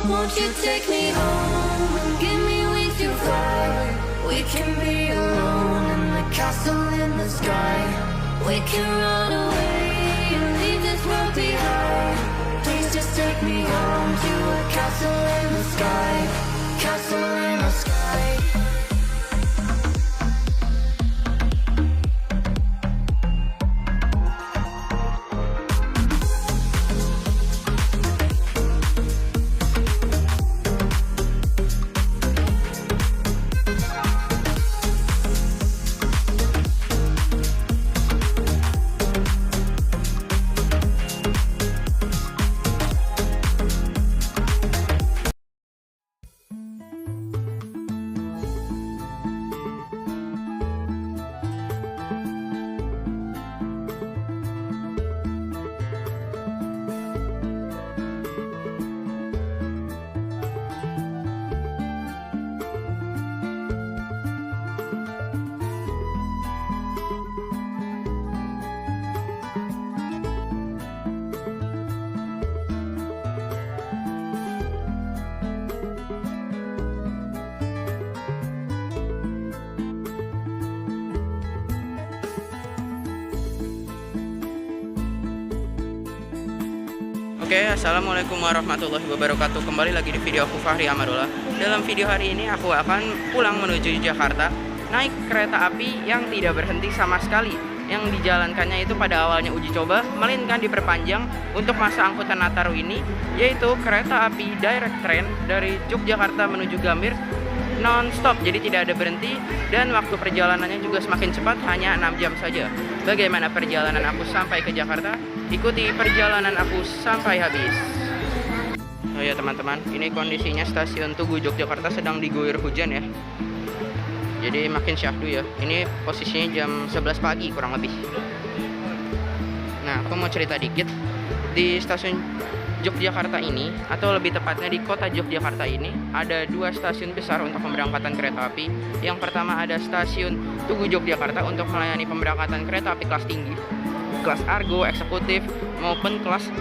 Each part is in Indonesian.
Won't you take me home and give me wings to fly? We can be alone in the castle in the sky. We can run away and leave this world behind. Please just take me home to a castle in the sky. Castle in the sky. Oke, assalamualaikum warahmatullahi wabarakatuh. Kembali lagi di video aku, Fahri Amarullah. Dalam video hari ini aku akan pulang menuju Jakarta naik kereta api yang tidak berhenti sama sekali. Yang dijalankannya itu pada awalnya uji coba, melainkan diperpanjang untuk masa angkutan Nataru ini, yaitu kereta api direct train dari Yogyakarta menuju Gambir non-stop, jadi tidak ada berhenti, dan waktu perjalanannya juga semakin cepat, hanya 6 jam saja. Bagaimana perjalanan aku sampai ke Jakarta? Ikuti perjalanan aku sampai habis. Oh ya teman-teman, ini kondisinya stasiun Tugu Yogyakarta sedang diguyur hujan ya. Jadi makin syahdu ya. Ini posisinya jam 11 pagi kurang lebih. Nah, aku mau cerita dikit. Di stasiun Yogyakarta ini, atau lebih tepatnya di kota Yogyakarta ini, ada 2 stasiun besar untuk pemberangkatan kereta api. Yang pertama ada stasiun Tugu Yogyakarta untuk melayani pemberangkatan kereta api kelas tinggi, kelas Argo, eksekutif, maupun kelas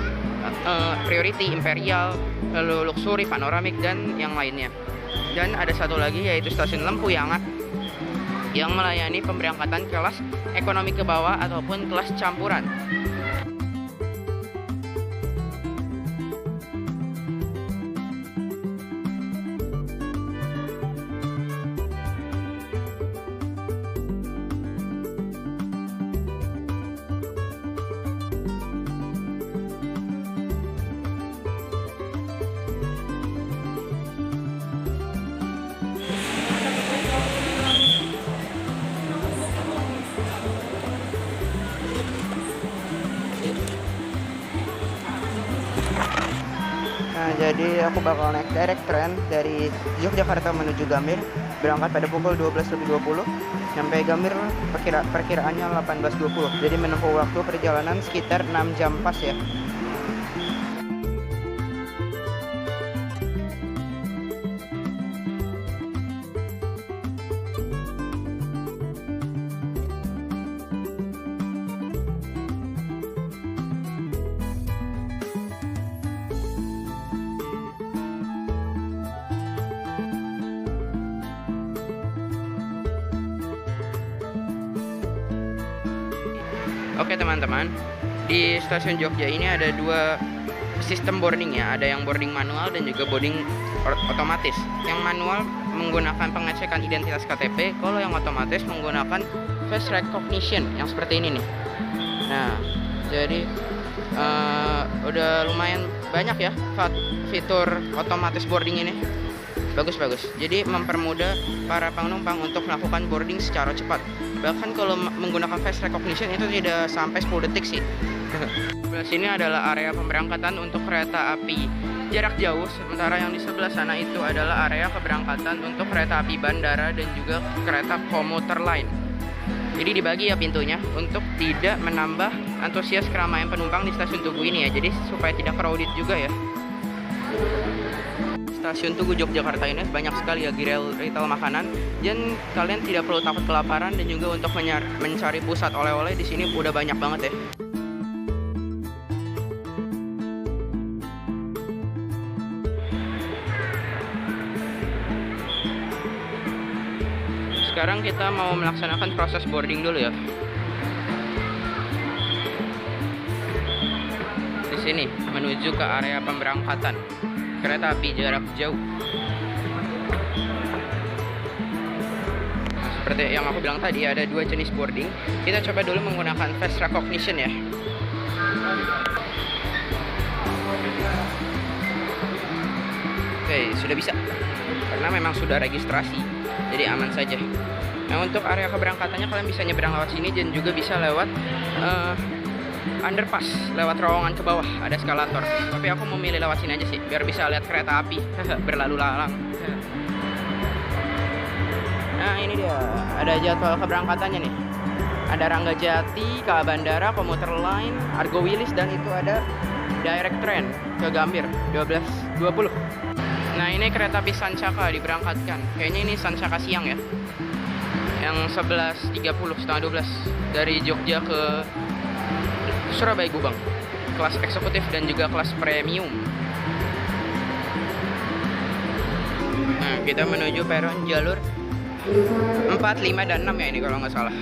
priority, imperial, lalu luxury, panoramik, dan yang lainnya. Dan ada satu lagi yaitu stasiun Lempuyangan yang melayani pemberangkatan kelas ekonomi ke bawah ataupun kelas campuran. Nah, jadi aku bakal naik direct train dari Yogyakarta menuju Gambir, berangkat pada pukul 12.20, sampai Gambir perkiraannya 18.20. Jadi menempuh waktu perjalanan sekitar 6 jam pas ya. Oke teman-teman, di stasiun Jogja ini ada 2 sistem boarding ya. Ada yang boarding manual dan juga boarding otomatis. Yang manual menggunakan pengecekan identitas KTP, kalau yang otomatis menggunakan face recognition yang seperti ini nih. Nah, jadi udah lumayan banyak ya fitur otomatis boarding ini. Bagus-bagus. Jadi mempermudah para penumpang untuk melakukan boarding secara cepat. Bahkan kalau menggunakan face recognition itu tidak sampai 10 detik sih. Sebelah sini adalah area pemberangkatan untuk kereta api jarak jauh, sementara yang di sebelah sana itu adalah area keberangkatan untuk kereta api bandara dan juga kereta komuter lain. Jadi dibagi ya pintunya untuk tidak menambah antusias keramaian penumpang di stasiun Tugu ini ya. Jadi supaya tidak crowded juga ya. Stasiun Tugu Yogyakarta ini banyak sekali ya gerai retail makanan, dan kalian tidak perlu takut kelaparan, dan juga untuk mencari pusat oleh-oleh di sini udah banyak banget ya. Sekarang kita mau melaksanakan proses boarding dulu ya. Di sini menuju ke area pemberangkatan kereta api jarak jauh. Nah, seperti yang aku bilang tadi, ada dua jenis boarding. Kita coba dulu menggunakan face recognition ya. Oke, sudah bisa. Karena memang sudah registrasi, jadi aman saja. Nah, untuk area keberangkatannya kalian bisa nyebrang lewat sini dan juga bisa lewat underpass, lewat terowongan ke bawah, ada eskalator. Tapi aku memilih lewat sini aja sih, biar bisa lihat kereta api berlalu lalang. Nah, ini dia, ada jadwal keberangkatannya nih. Ada Ranggajati, KA Bandara, Komuter Line, Argo Wilis, dan itu ada direct train ke Gambir 12.20. Nah, ini kereta api Sancaka diberangkatkan. Kayaknya ini Sancaka siang ya. Yang 11.30, setengah 12 dari Jogja ke Surabaya Gubeng. Kelas eksekutif dan juga kelas premium. Nah, kita menuju peron jalur 4, 5, dan 6 ya ini kalau nggak salah.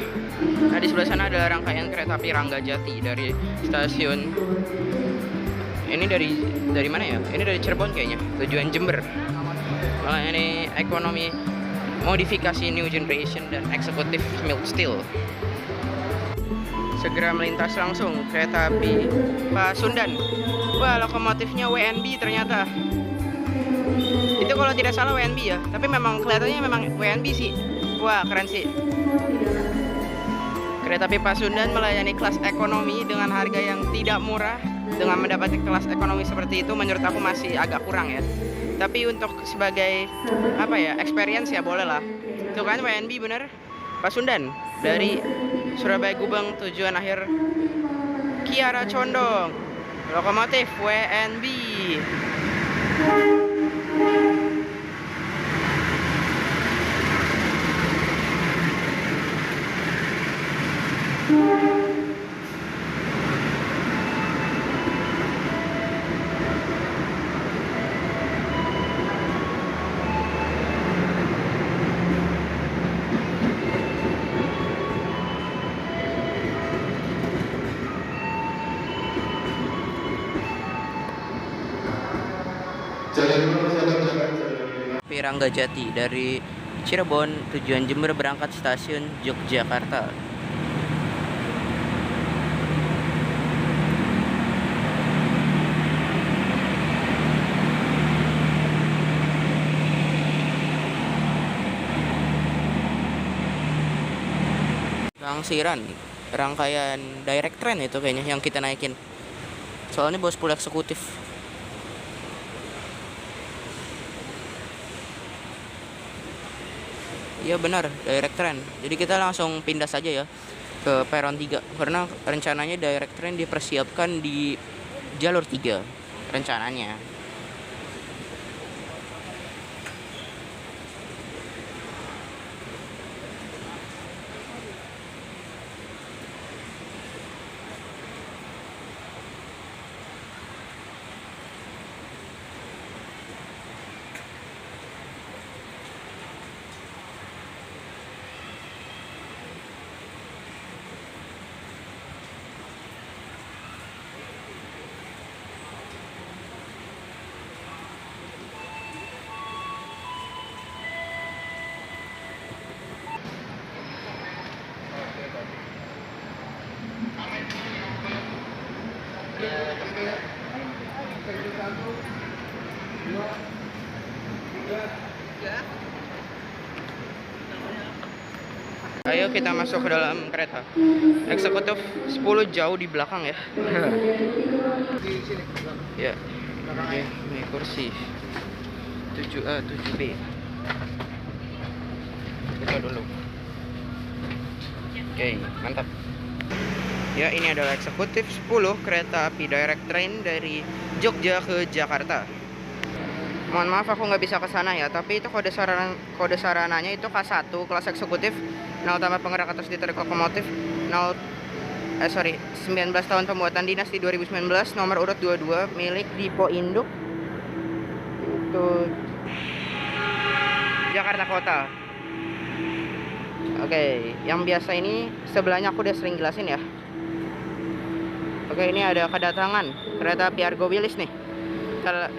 Nah, di sebelah sana adalah rangkaian kereta api Ranggajati dari stasiun. Ini dari mana ya? Ini dari Cirebon kayaknya, tujuan Jember. Nah, ini ekonomi modifikasi new generation dan eksekutif mild steel. Segera melintas langsung kereta api Pasundan. Wah, lokomotifnya WNB ternyata. Itu kalau tidak salah WNB ya, tapi memang kelihatannya memang WNB sih. Wah, keren sih. Kereta api Pasundan melayani kelas ekonomi dengan harga yang tidak murah. Dengan mendapati kelas ekonomi seperti itu menurut aku masih agak kurang ya. Tapi untuk sebagai apa ya, experience ya boleh lah. Itu kan WNB bener, Pasundan dari Surabaya Gubeng tujuan akhir Kiara Condong. Lokomotif WNB. Ranggajati dari Cirebon tujuan Jember berangkat stasiun Yogyakarta. Langsiran, rangkaian direct train itu kayaknya yang kita naikin. Soalnya bos pula eksekutif. Iya benar, direct train. Jadi kita langsung pindah saja ya ke peron 3 karena rencananya direct train dipersiapkan di jalur 3 rencananya. Ayo kita masuk ke dalam kereta. Eksekutif 10 jauh di belakang ya. Ya. Oke, ini kursi 7A, 7B. Buka dulu. Oke, mantap. Ya, ini adalah eksekutif 10 kereta api direct train dari Jogja ke Jakarta. Mohon maaf aku nggak bisa ke sana ya, tapi itu kode sarananya itu K1 kelas eksekutif, 0 tambah penggerak atas ditarik lokomotif, 19 tahun pembuatan dinas di 2019, nomor urut 22 milik Dipo Induk itu Jakarta Kota. Oke, yang biasa ini sebelahnya aku udah sering jelasin ya. Oke, ini ada kedatangan kereta api Argo Wilis nih.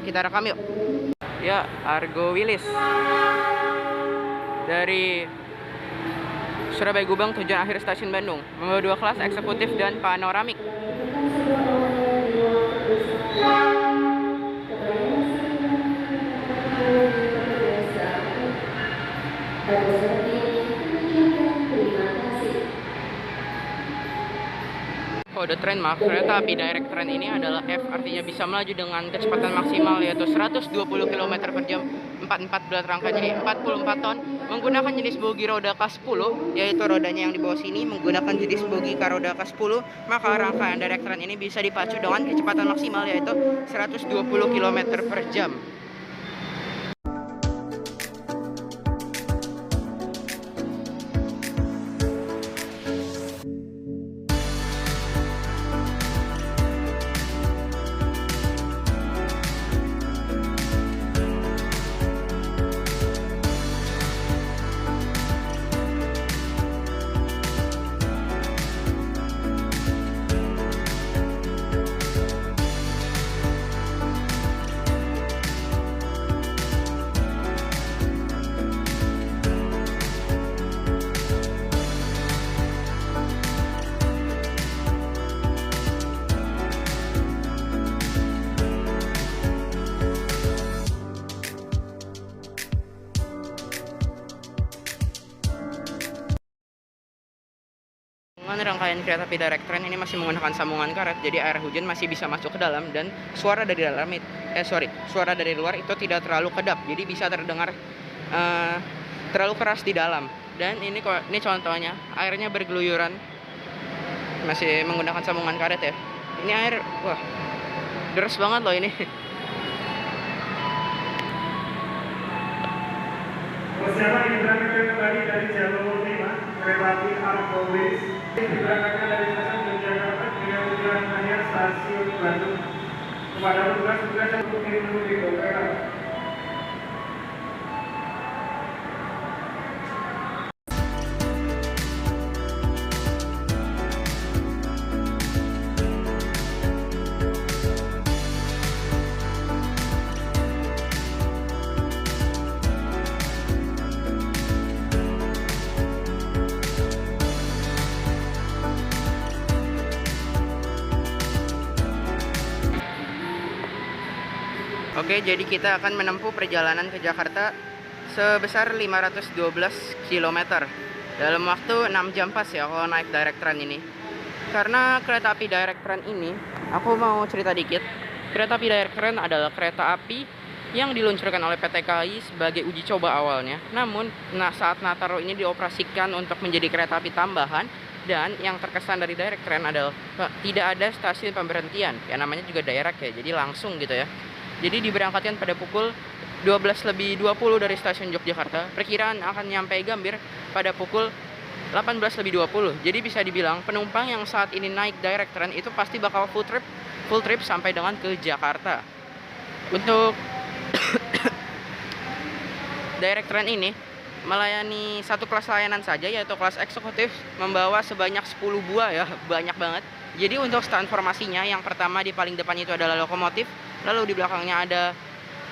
Kita rekam yuk. Ya, Argo Wilis dari Surabaya Gubeng tujuan akhir stasiun Bandung, membawa 2 kelas eksekutif dan panoramik. Kode trademark kereta api direct train ini adalah F, artinya bisa melaju dengan kecepatan maksimal yaitu 120 km per jam, 44 rangka, jadi 44 ton, menggunakan jenis bogi roda K10, yaitu rodanya yang di bawah sini menggunakan jenis bogi roda K10, maka rangkaian direct train ini bisa dipacu dengan kecepatan maksimal yaitu 120 km per jam. Rangkaian kereta api direct train ini masih menggunakan sambungan karet, jadi air hujan masih bisa masuk ke dalam dan suara dari suara dari luar itu tidak terlalu kedap, jadi bisa terdengar terlalu keras di dalam. Dan ini contohnya airnya bergeluyuran, masih menggunakan sambungan karet ya. Ini air, wah, deras banget loh ini. Persiapan diberangkatkan kembali dari jalur 5 kereta api Argo Wilis diberangkatkan dari stasiun Yogyakarta dengan tujuan akhir stasiun Bandung. Kepada petugas yang menunggu di kereta. Oke, jadi kita akan menempuh perjalanan ke Jakarta sebesar 512 km dalam waktu 6 jam pas ya kalau naik direct train ini. Karena kereta api direct train ini, aku mau cerita dikit. Kereta api direct train adalah kereta api yang diluncurkan oleh PT KAI sebagai uji coba awalnya. Namun, saat Nataro ini dioperasikan untuk menjadi kereta api tambahan, dan yang terkesan dari direct train adalah tidak ada stasiun pemberhentian. Ya namanya juga direct ya, jadi langsung gitu ya. Jadi diberangkatkan pada pukul 12:20 dari stasiun Yogyakarta. Perkiraan akan nyampe Gambir pada pukul 18:20. Jadi bisa dibilang penumpang yang saat ini naik direct train itu pasti bakal full trip sampai dengan ke Jakarta. Untuk direct train ini melayani satu kelas layanan saja, yaitu kelas eksekutif, membawa sebanyak 10 buah ya, banyak banget. Jadi untuk stand formasinya, yang pertama di paling depan itu adalah lokomotif, lalu di belakangnya ada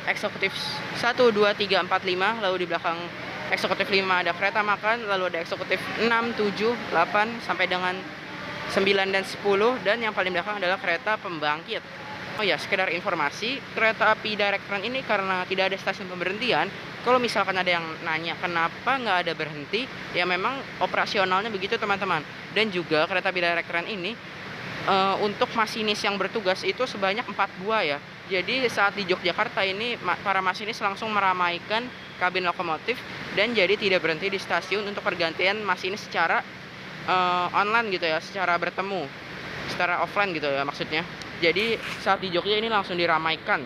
eksekutif 1, 2, 3, 4, 5, lalu di belakang eksekutif 5 ada kereta makan, lalu ada eksekutif 6, 7, 8, sampai dengan 9 dan 10, dan yang paling belakang adalah kereta pembangkit. Oh ya, sekedar informasi, kereta api direct train ini karena tidak ada stasiun pemberhentian, kalau misalkan ada yang nanya kenapa nggak ada berhenti, ya memang operasionalnya begitu teman-teman. Dan juga kereta api direct train ini untuk masinis yang bertugas itu sebanyak 4 buah ya. Jadi saat di Yogyakarta ini para masinis langsung meramaikan kabin lokomotif dan jadi tidak berhenti di stasiun untuk pergantian masinis secara online gitu ya, secara bertemu, secara offline gitu ya maksudnya. Jadi saat di Jogja ini langsung diramaikan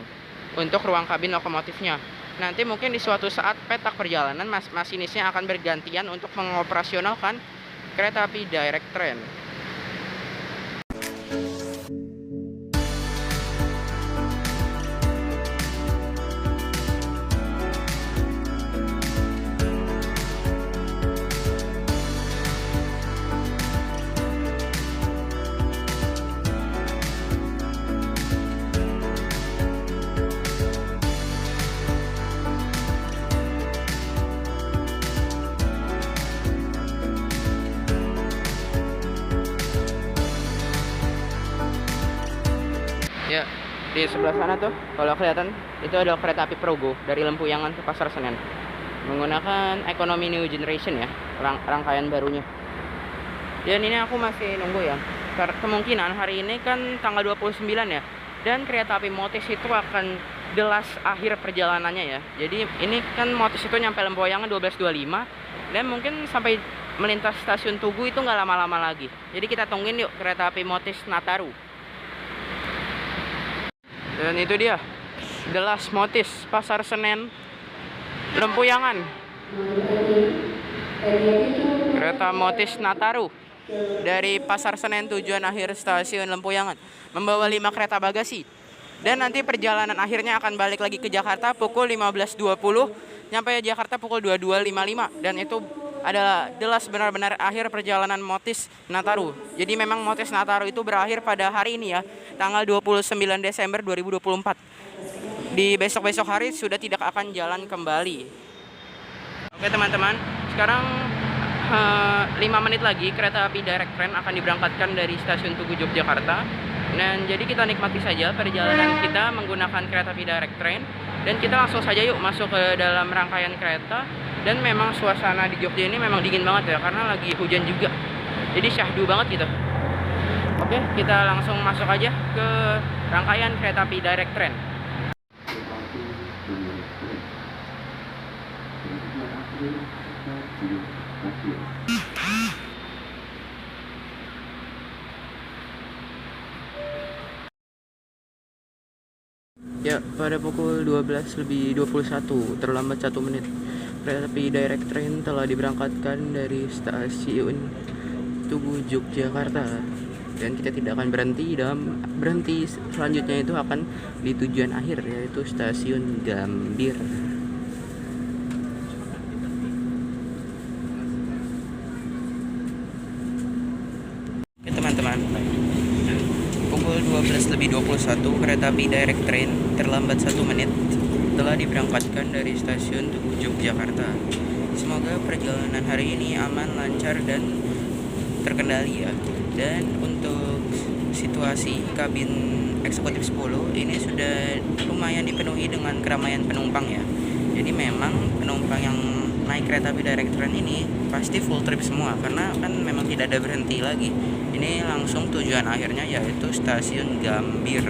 untuk ruang kabin lokomotifnya. Nanti mungkin di suatu saat petak perjalanan masinisnya akan bergantian untuk mengoperasionalkan kereta api direct train. Di sebelah sana tuh, kalau kelihatan itu adalah kereta api Progo dari Lempuyangan ke Pasar Senen. Menggunakan ekonomi new generation ya, rangkaian barunya. Dan ini aku masih nunggu ya. Kemungkinan hari ini kan tanggal 29 ya. Dan kereta api Motis itu akan jelas akhir perjalanannya ya. Jadi ini kan Motis itu nyampe Lempuyangan 12.25 dan mungkin sampai melintas stasiun Tugu itu nggak lama-lama lagi. Jadi kita tungguin yuk kereta api Motis Nataru. Dan itu dia, The Last Motis Pasar Senen Lempuyangan. Kereta Motis Nataru dari Pasar Senen tujuan akhir stasiun Lempuyangan membawa 5 kereta bagasi. Dan nanti perjalanan akhirnya akan balik lagi ke Jakarta pukul 15.20, nyampe Jakarta pukul 22.55. Dan itu adalah jelas benar-benar akhir perjalanan Motis Nataru. Jadi memang Motis Nataru itu berakhir pada hari ini ya, tanggal 29 Desember 2024. Di besok-besok hari sudah tidak akan jalan kembali. Oke teman-teman, sekarang 5 menit lagi kereta api direct train akan diberangkatkan dari stasiun Tugu Yogyakarta. Dan jadi kita nikmati saja perjalanan kita menggunakan kereta api direct train. Dan kita langsung saja yuk masuk ke dalam rangkaian kereta. Dan memang suasana di Jogja ini memang dingin banget ya, karena lagi hujan juga. Jadi syahdu banget gitu. Oke, kita langsung masuk aja ke rangkaian kereta api direct train. Ya, pada pukul 12.21 terlambat 1 menit. Kereta api direct train telah diberangkatkan dari stasiun Tugu Yogyakarta dan kita tidak akan berhenti selanjutnya itu akan di tujuan akhir yaitu stasiun Gambir. Oke teman-teman, pukul 12.21 kereta api direct train terlambat 1 menit telah diberangkatkan dari stasiun Tugu Yogyakarta. Semoga perjalanan hari ini aman, lancar, dan terkendali ya. Dan untuk situasi kabin eksekutif 10 ini sudah lumayan dipenuhi dengan keramaian penumpang ya. Jadi memang penumpang yang naik kereta api direct train ini pasti full trip semua, karena kan memang tidak ada berhenti lagi. Ini langsung tujuan akhirnya yaitu stasiun Gambir.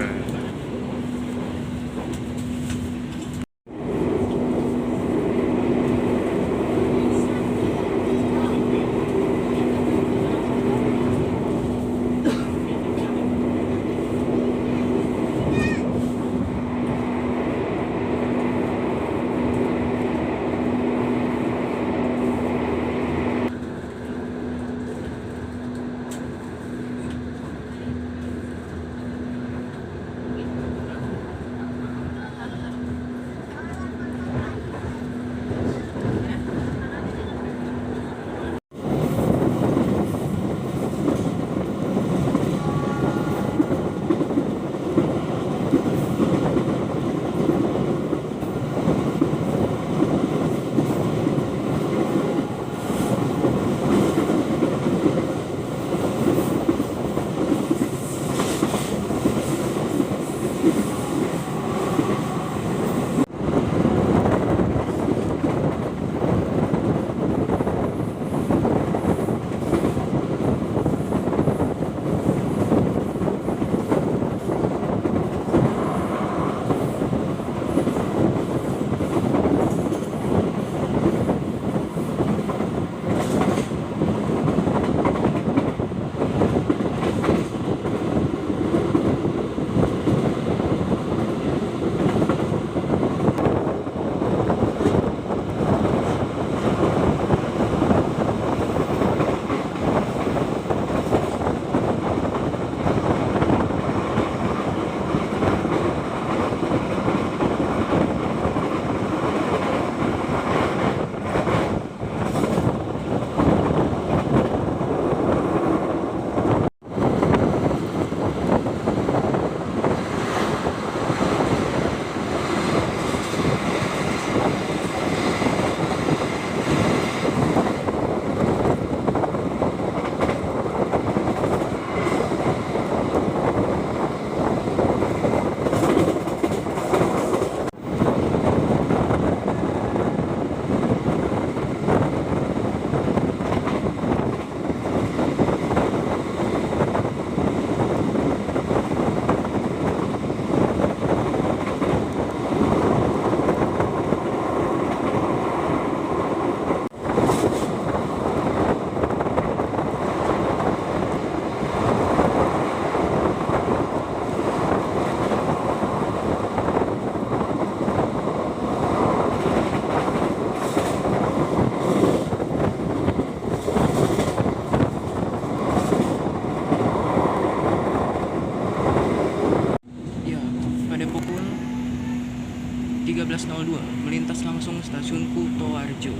15.02 melintas langsung stasiun Kutoarjo.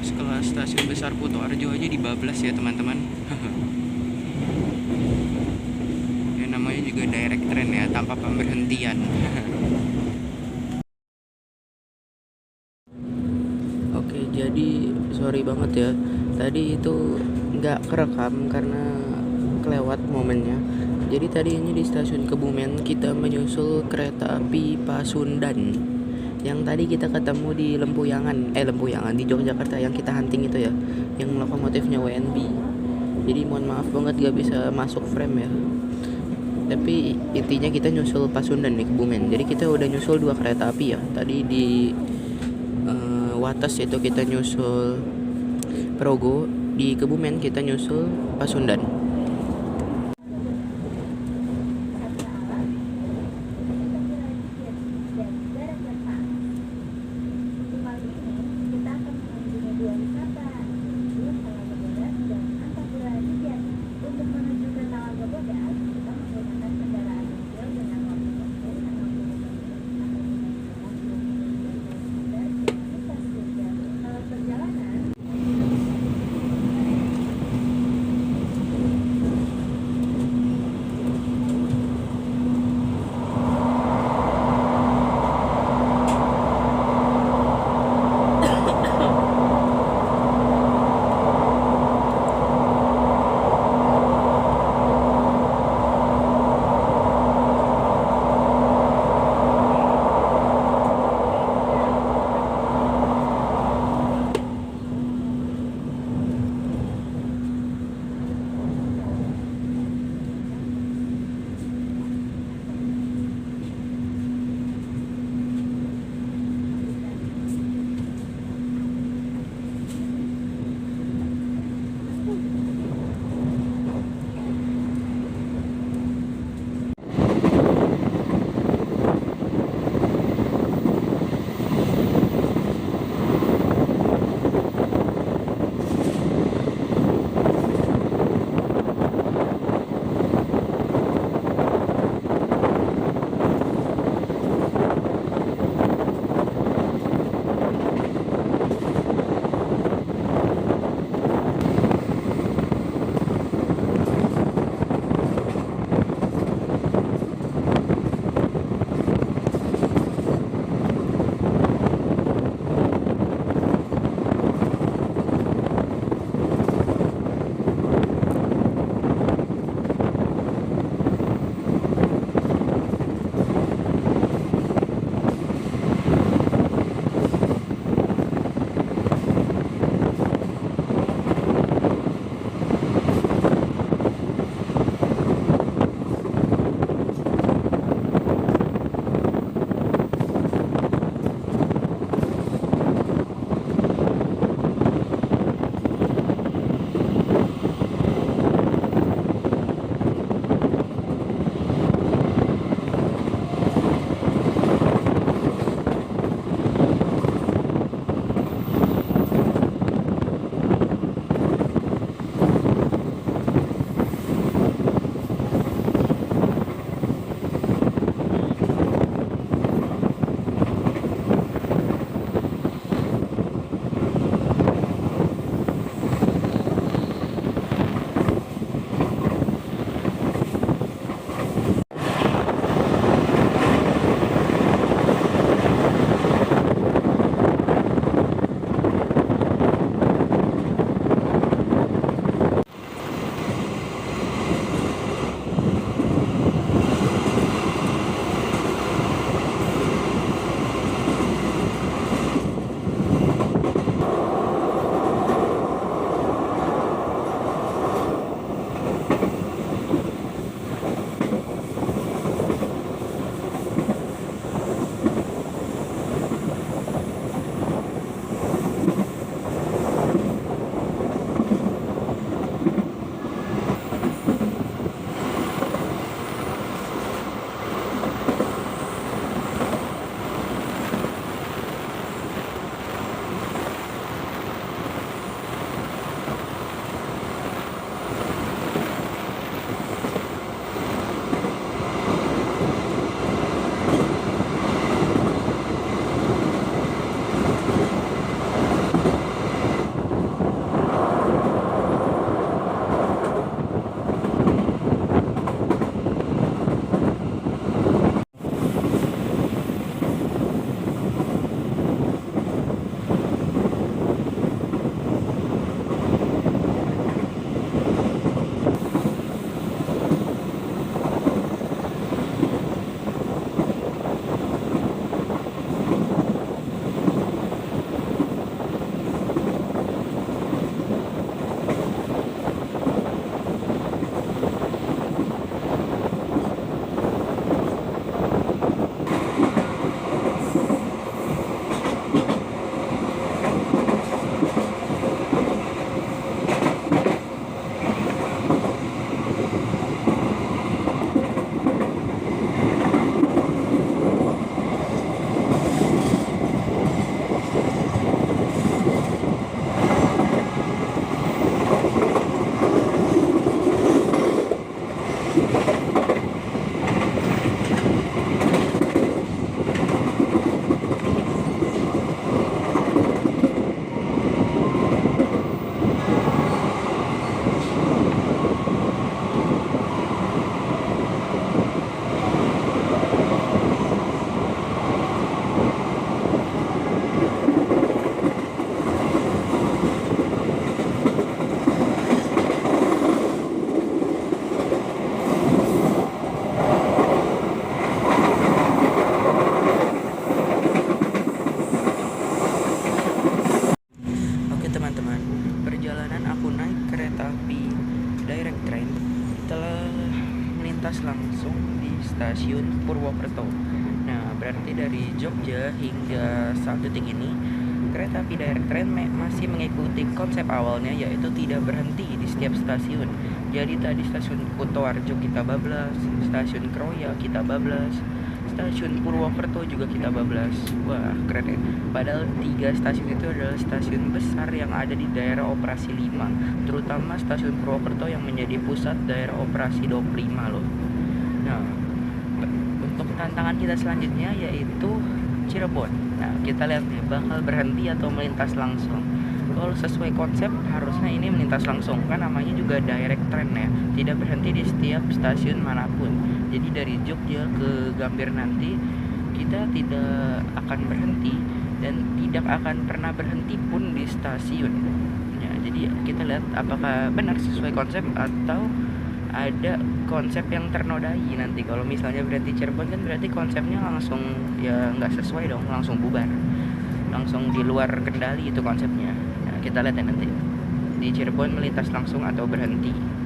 Sekelas stasiun besar Kutoarjo aja dibablas ya teman-teman. Ya namanya juga direct train ya, tanpa pemberhentian. Oke, jadi sorry banget ya. Tadi itu nggak kerekam karena kelewat momennya. Jadi tadi ini di stasiun Kebumen kita menyusul kereta api Pasundan. Yang tadi kita ketemu di Lempuyangan di Yogyakarta yang kita hunting itu ya, yang lokomotifnya WNB. Jadi mohon maaf banget gak bisa masuk frame ya. Tapi intinya kita nyusul Pasundan di Kebumen. Jadi kita udah nyusul 2 kereta api ya. Tadi di Wates itu kita nyusul Progo, di Kebumen kita nyusul Pasundan. stasiun Purwokerto. Nah, berarti dari Jogja hingga saat detik ini kereta api direct train masih mengikuti konsep awalnya, yaitu tidak berhenti di setiap stasiun. Jadi tadi stasiun Kutoarjo kita bablas, stasiun Kroya kita bablas, stasiun Purwokerto juga kita bablas. Wah, keren ya. Padahal 3 stasiun itu adalah stasiun besar yang ada di daerah operasi 5, terutama stasiun Purwokerto yang menjadi pusat daerah operasi 25 loh. Nah, untuk tantangan kita selanjutnya yaitu Cirebon. Nah, kita lihat nih, bakal berhenti atau melintas langsung. Kalau sesuai konsep harusnya ini melintas langsung, kan namanya juga direct train ya, tidak berhenti di setiap stasiun manapun. Jadi dari Jogja ke Gambir nanti kita tidak akan berhenti dan tidak akan pernah berhenti pun di stasiun ya. Jadi kita lihat apakah benar sesuai konsep atau ada konsep yang ternodai nanti. Kalau misalnya berhenti Cirebon kan berarti konsepnya langsung ya nggak sesuai dong, langsung bubar, langsung di luar kendali itu konsepnya. Nah, kita lihat ya nanti di Cirebon melintas langsung atau berhenti.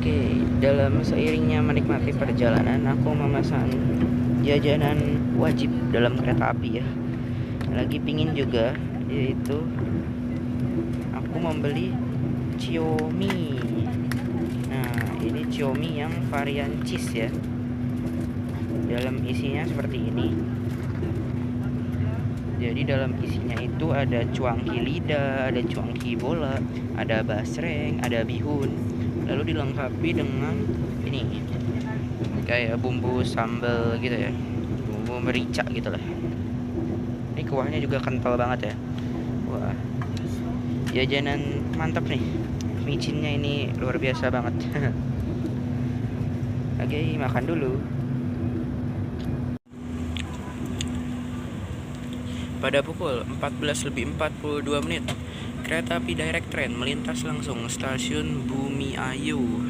Oke, dalam seiringnya menikmati perjalanan, aku memesan jajanan wajib dalam kereta api ya. Lagi pingin juga, yaitu aku membeli Xiaomi. Nah, ini Xiaomi yang varian cheese ya. Dalam isinya seperti ini. Jadi dalam isinya itu ada cuangki lidah, ada cuangki bola, ada basreng, ada bihun. Lalu dilengkapi dengan ini kayak bumbu sambal gitu ya, bumbu merica gitu lah. Ini kuahnya juga kental banget ya. Wah, jajanan mantap nih, micinnya ini luar biasa banget. Oke, makan dulu. Pada pukul 14:42 kereta api direct train melintas langsung stasiun Bumi Ayu.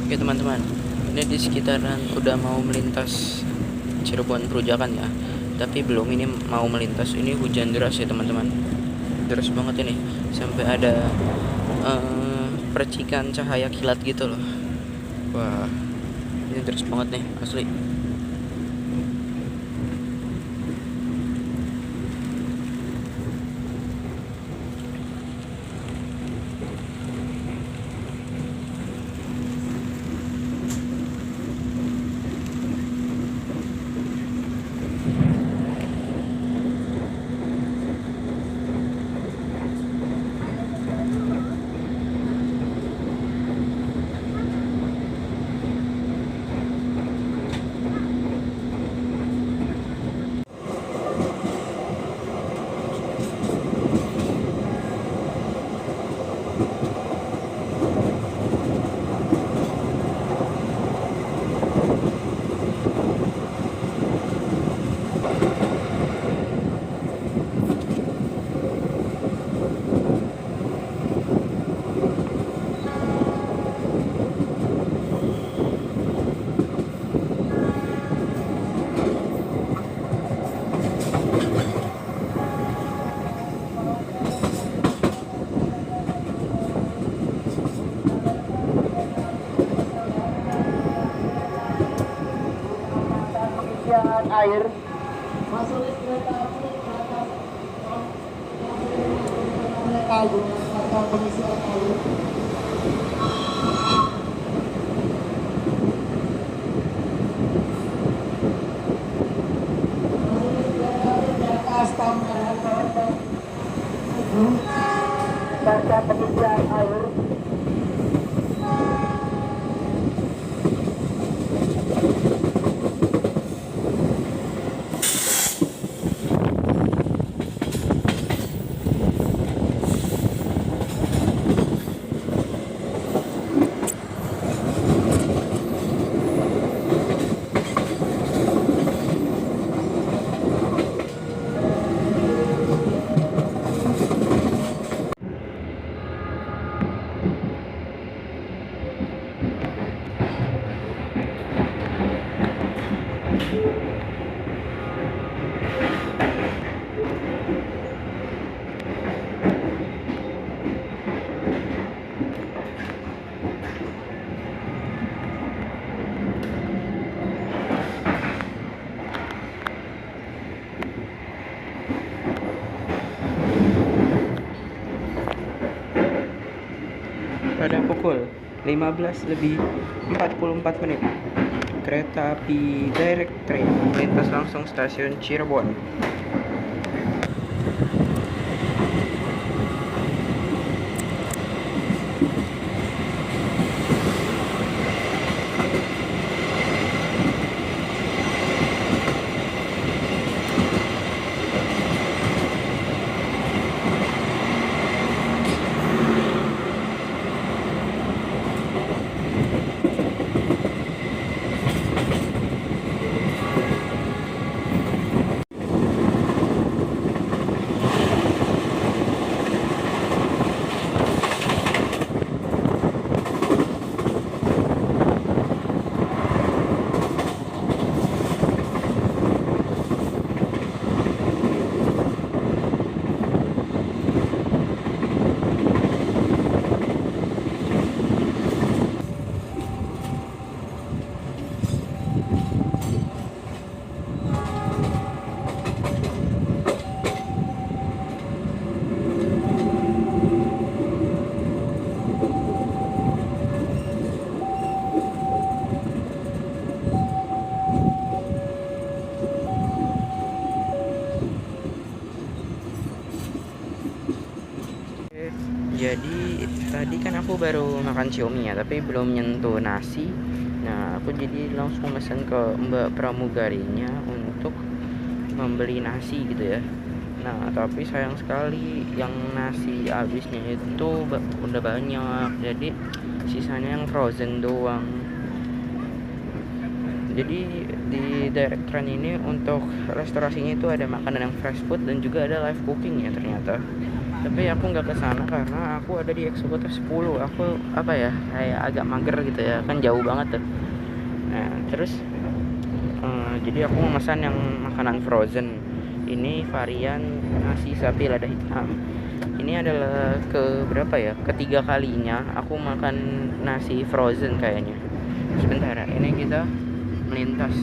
Oke teman-teman, ini di sekitaran udah mau melintas Cirebon Perujakan ya, tapi belum ini mau melintas. Ini hujan deras ya teman-teman, deras banget ini, sampai ada percikan cahaya kilat gitu loh. Wah, ini deras banget nih asli. air. Masuk kereta api ke atas mereka atau pengisian air. Baca pengisian air. Pada pukul 15:44 kereta api direct train melintas langsung stasiun Cirebon. Jadi tadi kan aku baru makan siomay ya, tapi belum nyentuh nasi. Nah, aku jadi langsung pesan ke Mbak pramugarinya untuk membeli nasi gitu ya. Nah, tapi sayang sekali yang nasi habisnya itu udah banyak. Jadi sisanya yang frozen doang. Jadi di direct train ini untuk restorasinya itu ada makanan yang fresh food dan juga ada live cooking ya ternyata. Tapi aku nggak kesana karena aku ada di eksekutif 10. Aku apa ya, kayak agak mager gitu ya, kan jauh banget tuh. Nah terus jadi aku memesan yang makanan frozen. Ini varian nasi sapi lada hitam. Ini adalah berapa ya, ketiga kalinya aku makan nasi frozen kayaknya. Sebentar, ini kita melintas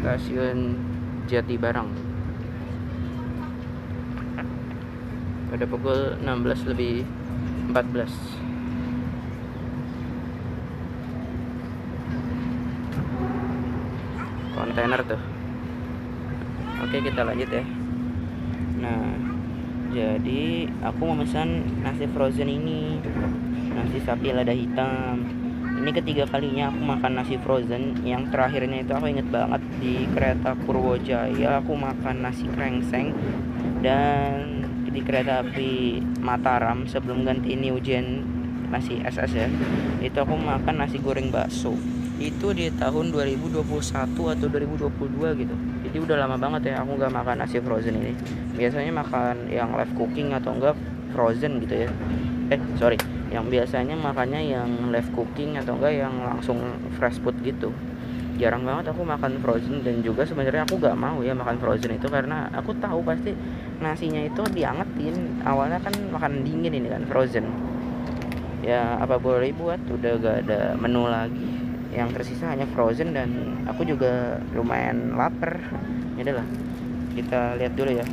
stasiun Jatibarang pada pukul 16:14. Kontainer tuh. Oke, kita lanjut ya. Nah, jadi aku memesan nasi frozen ini, nasi sapi lada hitam. Ini ketiga kalinya aku makan nasi frozen. Yang terakhirnya itu aku inget banget di kereta Purwojaya aku makan nasi krengseng, dan di kereta api Mataram sebelum ganti New Gen nasi SS ya, itu aku makan nasi goreng bakso. Itu di tahun 2021 atau 2022 gitu. Jadi udah lama banget ya aku gak makan nasi frozen ini. Biasanya makan yang live cooking atau enggak frozen gitu ya. Yang biasanya makannya yang live cooking atau enggak yang langsung fresh food gitu. Jarang banget aku makan frozen, dan juga sebenarnya aku gak mau ya makan frozen itu karena aku tahu pasti nasinya itu diangetin. Awalnya kan makan dingin ini kan frozen. Ya apa boleh buat, udah gak ada menu lagi. Yang tersisa hanya frozen, dan aku juga lumayan lapar. Ya udahlah, kita lihat dulu ya.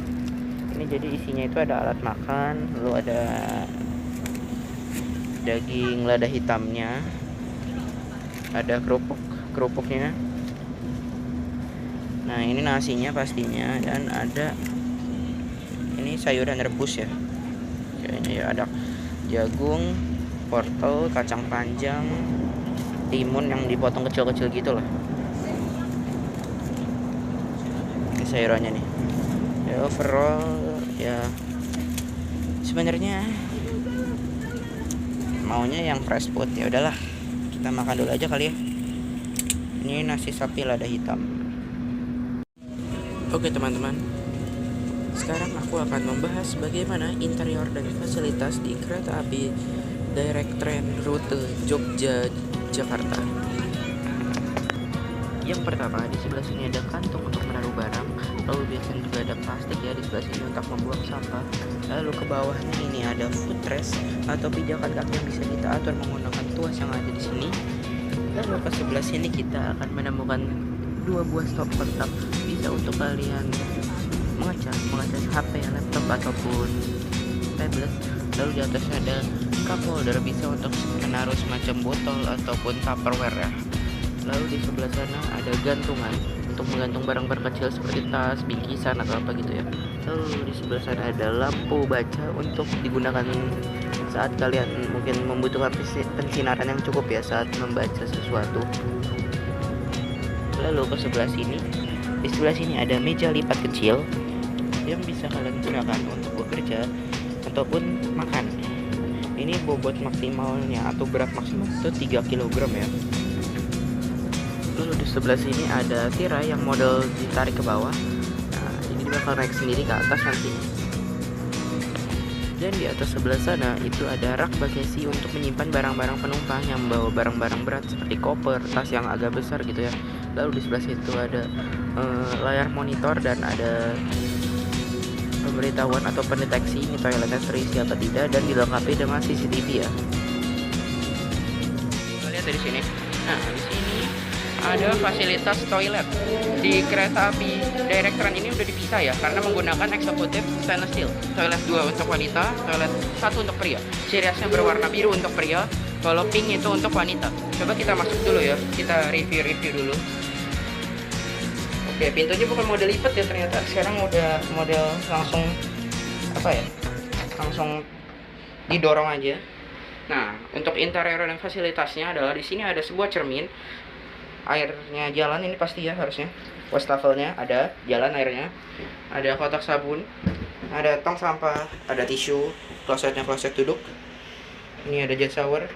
Ini jadi isinya itu ada alat makan, lalu ada daging lada hitamnya, ada kerupuknya. Nah, ini nasinya pastinya, dan ada ini sayuran rebus ya. Kayaknya ya, ada jagung, wortel, kacang panjang, timun yang dipotong kecil-kecil gitu lah. Ini sayurannya nih. Ya overall ya sebenarnya maunya yang fresh food. Ya udahlah, kita makan dulu aja kali ya. Ini nasi sapi lada hitam. Oke teman-teman, sekarang aku akan membahas bagaimana interior dan fasilitas di kereta api Direct Train rute Jogja Jakarta. Yang pertama, di sebelah sini ada kantung untuk menaruh barang, lalu biasanya juga ada plastik ya di sebelah sini untuk membuang sampah. Lalu ke bawahnya ini ada footrest atau pijakan kaki yang bisa kita atur menggunakan tuas yang ada di sini. Lalu ke sebelah sini kita akan menemukan 2 buah stop kontak, bisa untuk kalian mengecas HP, laptop ataupun tablet. Lalu di atasnya ada cup holder, bisa untuk menaruh semacam botol ataupun tupperware ya. Lalu di sebelah sana ada gantungan untuk menggantung barang-barang kecil seperti tas, bingkisan atau apa gitu ya. Lalu di sebelah sana ada lampu baca untuk digunakan saat kalian mungkin membutuhkan pensinaran yang cukup ya saat membaca sesuatu. Lalu ke sebelah sini, di sebelah sini ada meja lipat kecil yang bisa kalian gunakan untuk bekerja ataupun makan. Ini bobot maksimalnya atau berat maksimal itu 3 kg ya. Lalu di sebelah sini ada tirai yang model ditarik ke bawah. Nah, ini bakal naik sendiri ke atas nanti. Dan di atas sebelah sana itu ada rak bagasi untuk menyimpan barang-barang penumpang yang membawa barang-barang berat seperti koper, tas yang agak besar gitu ya. Lalu di sebelah situ ada layar monitor dan ada pemberitahuan atau pendeteksi ini toiletnya terisi atau tidak, dan dilengkapi dengan CCTV ya. Kita lihat dari sini. Nah, di sini ada fasilitas toilet. Di kereta api Direct Train ini udah dipisah ya, karena menggunakan eksekutif stainless steel. Toilet 2 untuk wanita, toilet 1 untuk pria. Ciriasnya berwarna biru untuk pria, kalau pink itu untuk wanita. Coba kita masuk dulu ya, kita review dulu. Oke, pintunya bukan model lipat ya ternyata. Sekarang udah model langsung langsung didorong aja. Nah, untuk interior dan fasilitasnya adalah di sini ada sebuah cermin. Airnya jalan ini pasti ya harusnya. Wastafelnya ada, jalan airnya. Ada kotak sabun, ada tong sampah, ada tisu, klosetnya kloset duduk. Ini ada jet shower,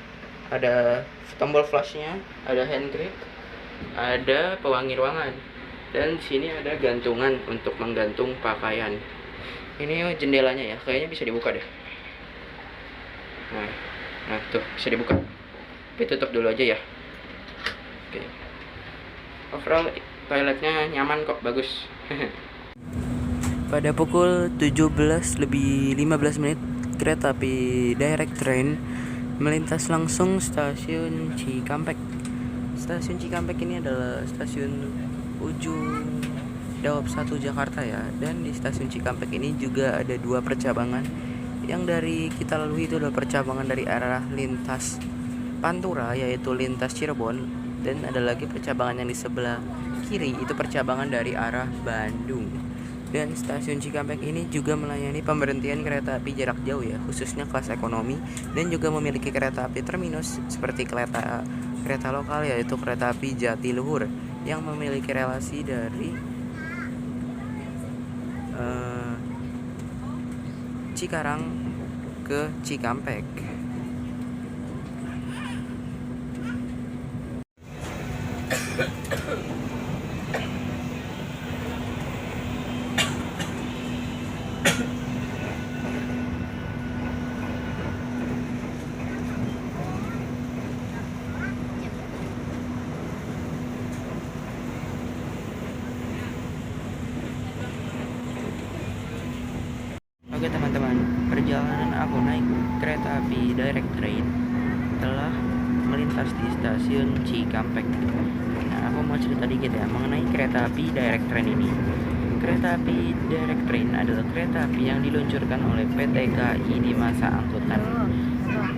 ada tombol flashnya, ada hand grip, ada pewangi ruangan. Dan di sini ada gantungan untuk menggantung pakaian. Ini jendelanya ya, kayaknya bisa dibuka deh. Nah tuh bisa dibuka. Tapi tutup dulu aja ya. Oke. Overall toiletnya nyaman kok, bagus. Pada pukul 17:15 kereta api Direct Train melintas langsung stasiun Cikampek. Stasiun Cikampek ini adalah stasiun ujung Daop 1 Jakarta ya. Dan di stasiun Cikampek ini juga ada 2 percabangan. Yang dari kita lalui itu adalah percabangan dari arah lintas Pantura, yaitu lintas Cirebon. Dan ada lagi percabangan yang di sebelah kiri, itu percabangan dari arah Bandung. Dan stasiun Cikampek ini juga melayani pemberhentian kereta api jarak jauh ya, khususnya kelas ekonomi, dan juga memiliki kereta api terminus seperti kereta lokal, yaitu kereta api Jatiluhur yang memiliki relasi dari Cikarang ke Cikampek. Oke teman-teman, perjalanan aku naik kereta api Direct Train telah melintas di stasiun Cikampek. Nah, aku mau cerita dikit ya mengenai kereta api Direct Train ini. Kereta api Direct Train adalah kereta api yang diluncurkan oleh PT KAI di masa angkutan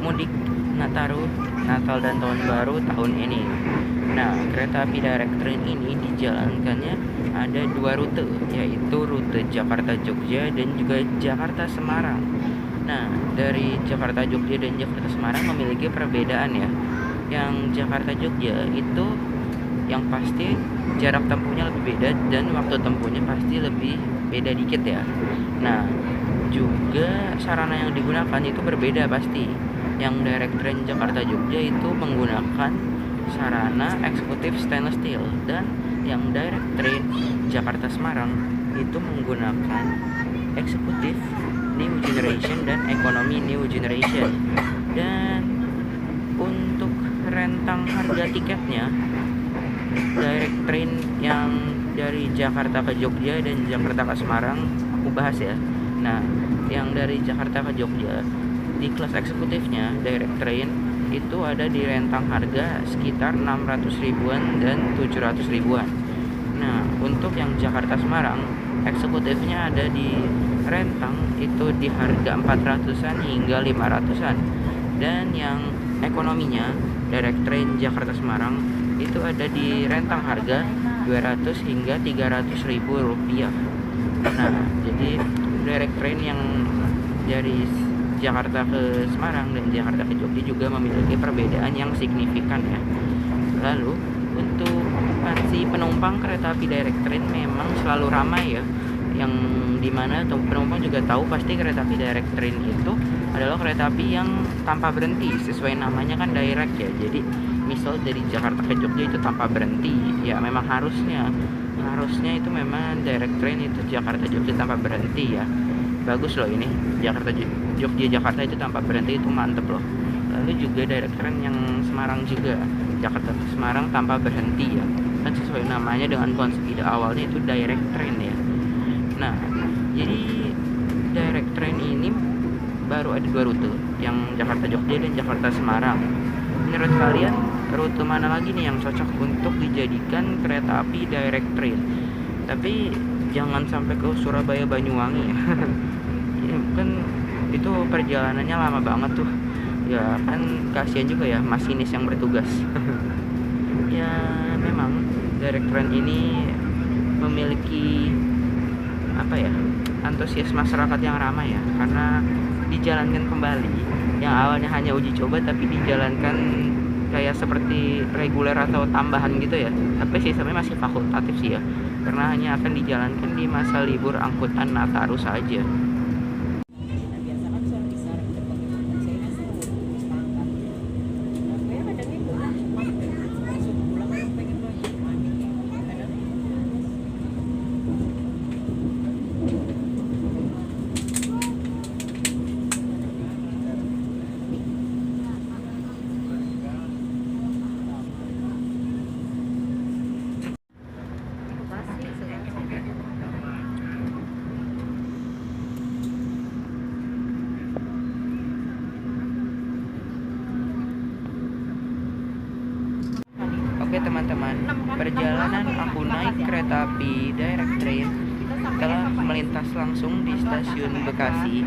mudik Nataru, Natal dan Tahun Baru tahun ini. Nah, kereta api Direct Train ini dijalankannya ada dua rute, yaitu rute Jakarta-Jogja dan juga Jakarta-Semarang. Nah, dari Jakarta-Jogja dan Jakarta-Semarang memiliki perbedaan ya. Yang Jakarta-Jogja itu yang pasti jarak tempuhnya lebih beda dan waktu tempuhnya pasti lebih beda dikit ya. Nah, juga sarana yang digunakan itu berbeda pasti. Yang Direct Train Jakarta Jogja itu menggunakan sarana eksekutif stainless steel, dan yang Direct Train Jakarta Semarang itu menggunakan eksekutif new generation dan ekonomi new generation. Dan untuk rentang harga tiketnya, Direct Train yang dari Jakarta ke Jogja dan Jakarta ke Semarang aku bahas ya. Nah, yang dari Jakarta ke Jogja di kelas eksekutifnya Direct Train itu ada di rentang harga sekitar 600 ribuan dan 700 ribuan. Nah, untuk yang Jakarta Semarang eksekutifnya ada di rentang itu di harga 400-an hingga 500-an. Dan yang ekonominya Direct Train Jakarta Semarang itu ada di rentang harga 200 hingga 300 ribu rupiah. Nah, jadi Direct Train yang dari Jakarta ke Semarang dan Jakarta ke Jogja juga memiliki perbedaan yang signifikan ya. Lalu untuk si penumpang kereta api Direct Train memang selalu ramai ya, yang dimana penumpang juga tahu pasti kereta api Direct Train itu adalah kereta api yang tanpa berhenti, sesuai namanya kan direct ya. Jadi misal dari Jakarta ke Jogja itu tanpa berhenti ya, memang harusnya itu memang Direct Train itu Jakarta Jogja tanpa berhenti ya. Bagus loh ini, Jakarta Jogja Jakarta itu tanpa berhenti, itu mantep loh. Lalu juga Direct Train yang Semarang juga, Jakarta ke Semarang tanpa berhenti ya, kan sesuai namanya dengan konsep ide awalnya itu Direct Train ya. Nah, jadi Direct Train ini baru ada dua rute, yang Jakarta Jogja dan Jakarta Semarang. Menurut kalian rute mana lagi nih yang cocok untuk dijadikan kereta api Direct Train? Tapi jangan sampai ke Surabaya Banyuwangi ya. Ya kan itu perjalanannya lama banget tuh ya, kan kasihan juga ya masinis yang bertugas. Ya memang Direct Train ini memiliki apa ya, antusias masyarakat yang ramai ya, karena dijalankan kembali. Yang awalnya hanya uji coba tapi dijalankan kayak seperti reguler atau tambahan gitu ya, tapi sistemnya masih fakultatif sih ya, karena hanya akan dijalankan di masa libur angkutan Nataru saja. Oke teman-teman, perjalanan aku naik kereta api Direct Train telah melintas langsung di stasiun Bekasi.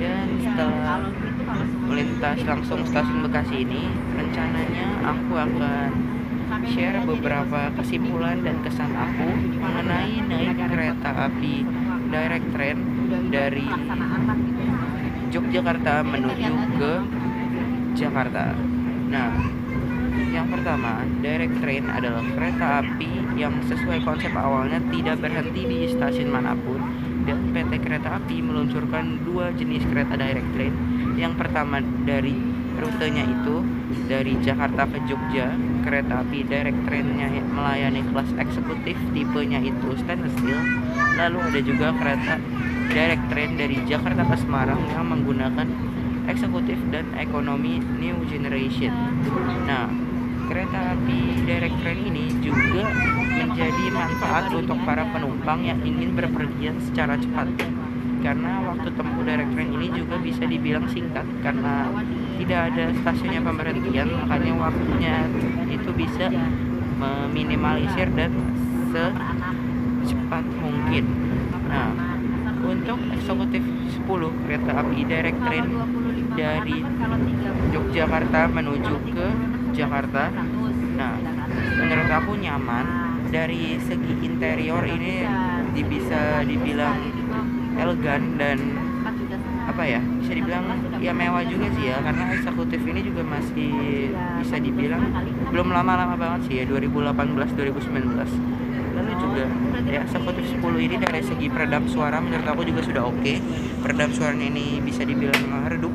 Dan setelah melintas langsung stasiun Bekasi ini, rencananya aku akan share beberapa kesimpulan dan kesan aku mengenai naik kereta api Direct Train dari Yogyakarta menuju ke Jakarta. Nah, yang pertama, Direct Train adalah kereta api yang sesuai konsep awalnya tidak berhenti di stasiun manapun, dan PT Kereta Api meluncurkan dua jenis kereta Direct Train. Yang pertama dari rutenya itu dari Jakarta ke Jogja, kereta api Direct Trainnya melayani kelas eksekutif, tipenya itu stainless steel. Lalu ada juga kereta Direct Train dari Jakarta ke Semarang yang menggunakan eksekutif dan ekonomi new generation. Nah, kereta api Direct Train ini juga menjadi manfaat untuk para penumpang yang ingin berpergian secara cepat, karena waktu tempuh Direct Train ini juga bisa dibilang singkat karena tidak ada stasiunnya pemberhentian, makanya waktunya itu bisa meminimalisir dan secepat mungkin. Nah, untuk eksekutif 10 kereta api direct train dari Yogyakarta menuju ke Jakarta. Nah, menurut aku nyaman. Dari segi interior ini bisa dibilang elegan dan apa ya, bisa dibilang ya mewah juga sih ya, karena eksekutif ini juga masih bisa dibilang belum lama-lama banget sih ya, 2018-2019. Lalu juga ya eksekutif 10 ini dari segi peredam suara menurut aku juga sudah oke. Peredam suaranya ini bisa dibilang redup,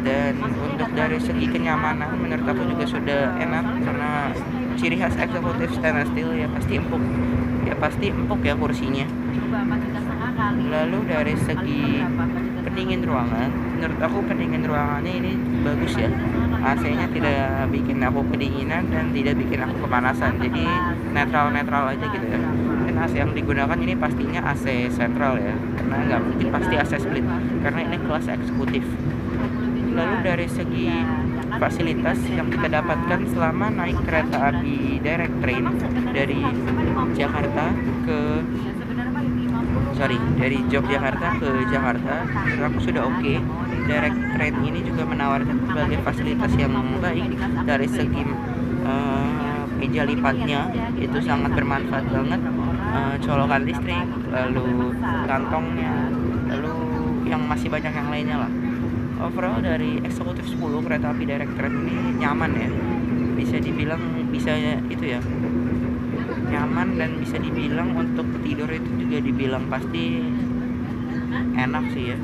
dan untuk dari segi kenyamanan menurut aku juga sudah enak, karena ciri khas eksekutif stainless steel ya pasti empuk ya kursinya. Lalu dari segi pendingin ruangan, menurut aku pendingin ruangannya ini bagus ya. AC-nya tidak bikin aku kedinginan dan tidak bikin aku kepanasan, jadi netral aja gitu ya. Dan AC yang digunakan ini pastinya AC sentral ya, karena nggak mungkin pasti AC split karena ini kelas eksekutif. Lalu dari segi fasilitas yang kita dapatkan selama naik kereta api direct train dari Yogyakarta ke Jakarta, menurut aku sudah oke. Direct train ini juga menawarkan berbagai fasilitas yang baik. Dari segi meja lipatnya itu sangat bermanfaat banget, colokan listrik, lalu kantongnya, lalu yang masih banyak yang lainnya lah. Overall dari eksekutif 10 kereta api direct train ini nyaman ya, bisa dibilang itu ya nyaman, dan bisa dibilang untuk tidur itu juga dibilang pasti enak sih ya,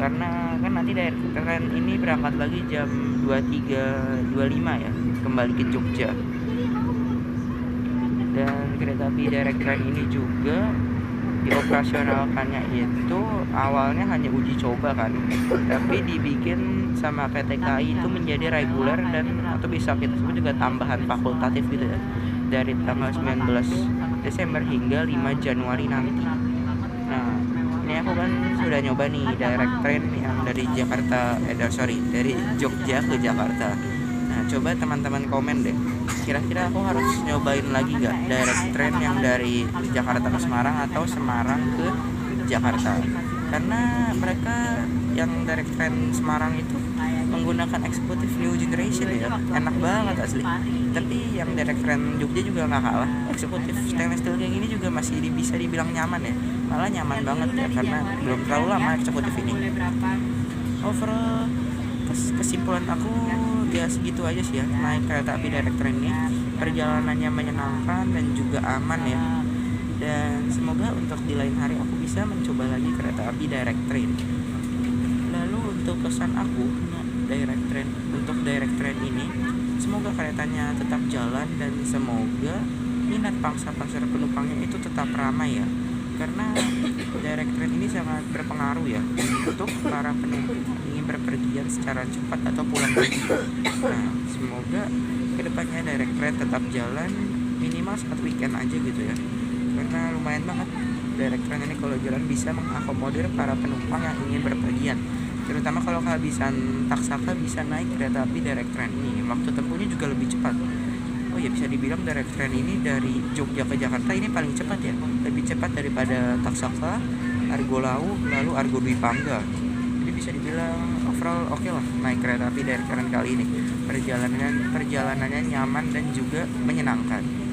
karena kan nanti direct train ini berangkat lagi jam 23.25 ya kembali ke Jogja. Dan kereta api direct train ini juga dioperasionalkannya itu awalnya hanya uji coba kan, tapi dibikin sama PT KAI itu menjadi reguler, dan atau bisa kita sebut juga tambahan fakultatif gitu ya, dari tanggal 19 Desember hingga 5 Januari nanti. Nah, ini aku kan sudah nyoba nih direct train yang dari dari Jogja ke Jakarta. Nah, coba teman-teman komen deh, kira-kira aku harus nyobain lagi nggak direct train yang dari Jakarta ke Semarang atau Semarang ke Jakarta. Karena mereka yang direct train Semarang itu menggunakan eksekutif new generation ya, enak banget asli. Tapi yang direct train Jogja juga nggak kalah, eksekutif stainless steel kayak gini juga masih bisa dibilang nyaman ya, malah nyaman banget ya, karena belum terlalu lama eksekutif ini. Overall kesimpulan aku ya segitu aja sih ya, naik kereta api direct train ini perjalanannya menyenangkan dan juga aman ya, dan semoga untuk di lain hari aku bisa mencoba lagi kereta api direct train. Lalu untuk kesan aku untuk direct train ini, semoga keretanya tetap jalan dan semoga minat pangsa pasar penumpangnya itu tetap ramai ya, karena direct train ini sangat berpengaruh ya untuk para penumpang ingin berpergian secara cepat atau pulang pergi. Nah, semoga kedepannya direct train tetap jalan minimal saat weekend aja gitu ya, karena lumayan banget direct train ini kalau jalan bisa mengakomodir para penumpang yang ingin berpergian, terutama kalau kehabisan taksaka bisa naik kereta api direct train ini, waktu tempuhnya juga lebih cepat. Oh ya, bisa dibilang direct train ini dari Jogja ke Jakarta ini paling cepat ya, lebih cepat daripada Taksaka, Argo Lau, lalu Argo Dwi Pangga. Jadi bisa dibilang overall oke lah naik kereta api direct train kali ini. Perjalanannya nyaman dan juga menyenangkan.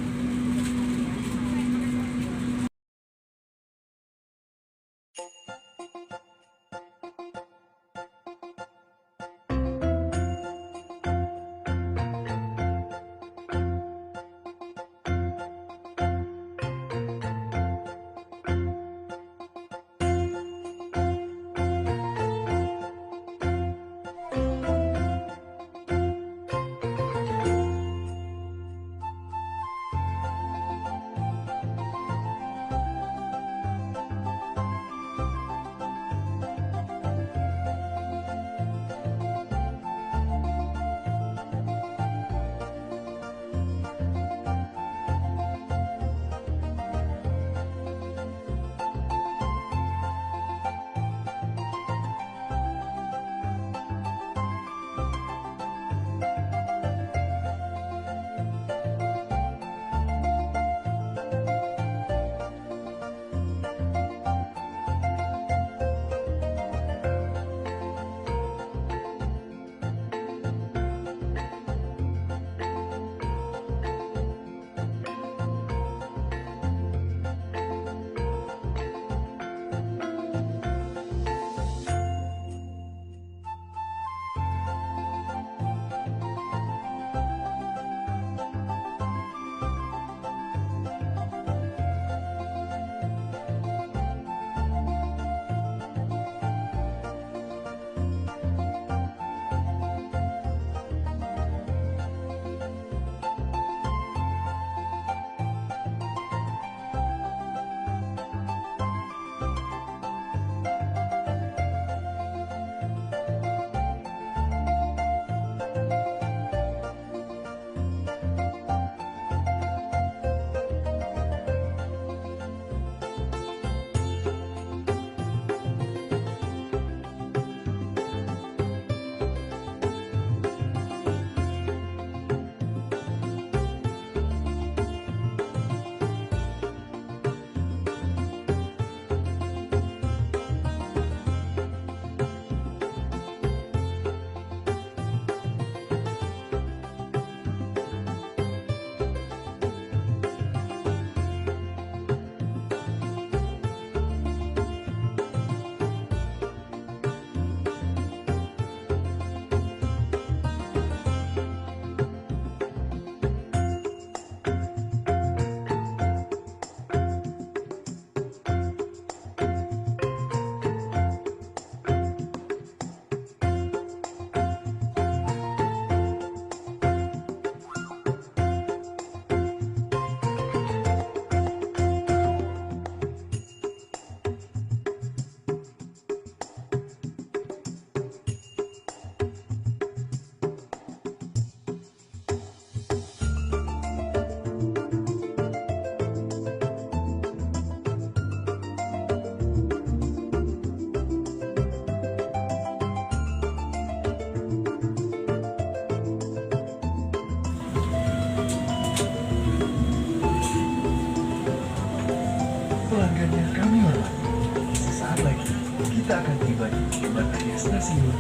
tiba di tujuan akhir stasiun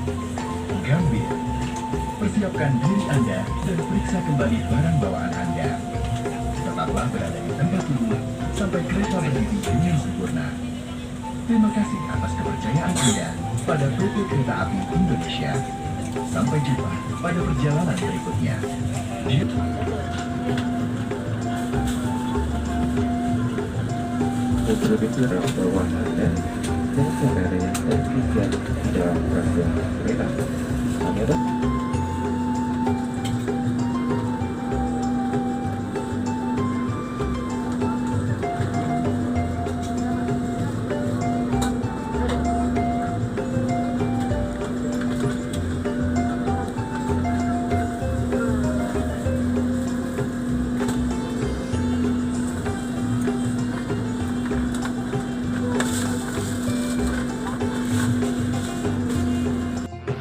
Gambir. Persiapkan diri Anda dan periksa kembali barang bawaan Anda. Tetaplah berada di tempat dulu sampai kereta berdiri dengan sempurna. Terima kasih atas kepercayaan Anda pada PT Kereta Api Indonesia. Sampai jumpa pada perjalanan berikutnya. Berbicara bahwa Anda dan saudara yang terpisah dalam rangkaian kereta. Kamera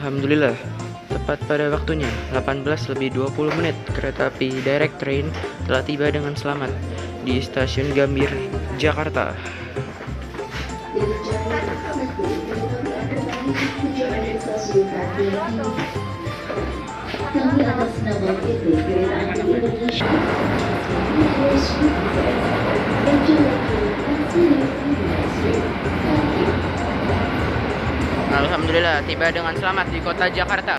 Alhamdulillah, tepat pada waktunya 18:20 kereta api direct train telah tiba dengan selamat di stasiun Gambir, Jakarta. Dari Jakarta Medan, tujuan stasiun Gambir. Kami atas nama PT Kereta Api Indonesia Alhamdulillah, tiba dengan selamat di kota Jakarta.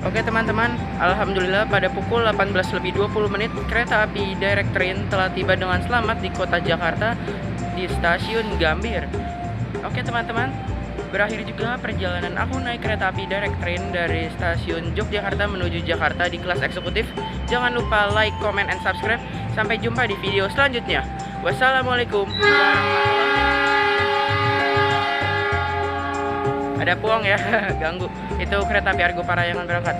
Oke teman-teman, alhamdulillah pada pukul 18:20 kereta api direct train telah tiba dengan selamat di kota Jakarta di stasiun Gambir. Oke teman-teman, berakhir juga perjalanan aku naik kereta api direct train dari stasiun Yogyakarta menuju Jakarta di kelas eksekutif. Jangan lupa like, comment, and subscribe. Sampai jumpa di video selanjutnya. Wassalamualaikum. Ada puang ya, ganggu. Itu kereta api Argo Parayangan berangkat.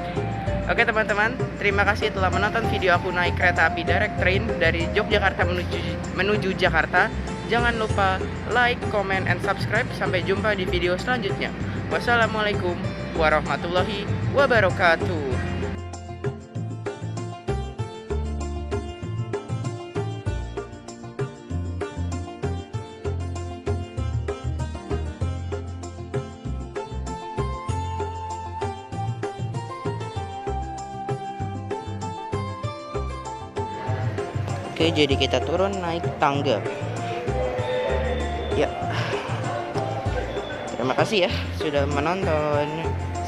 Oke teman-teman, terima kasih telah menonton video aku naik kereta api direct train dari Yogyakarta menuju Jakarta. Jangan lupa like, comment, and subscribe. Sampai jumpa di video selanjutnya. Wassalamualaikum warahmatullahi wabarakatuh. Oke, jadi kita turun naik tangga. Ya. Terima kasih ya sudah menonton.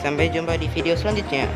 Sampai jumpa di video selanjutnya.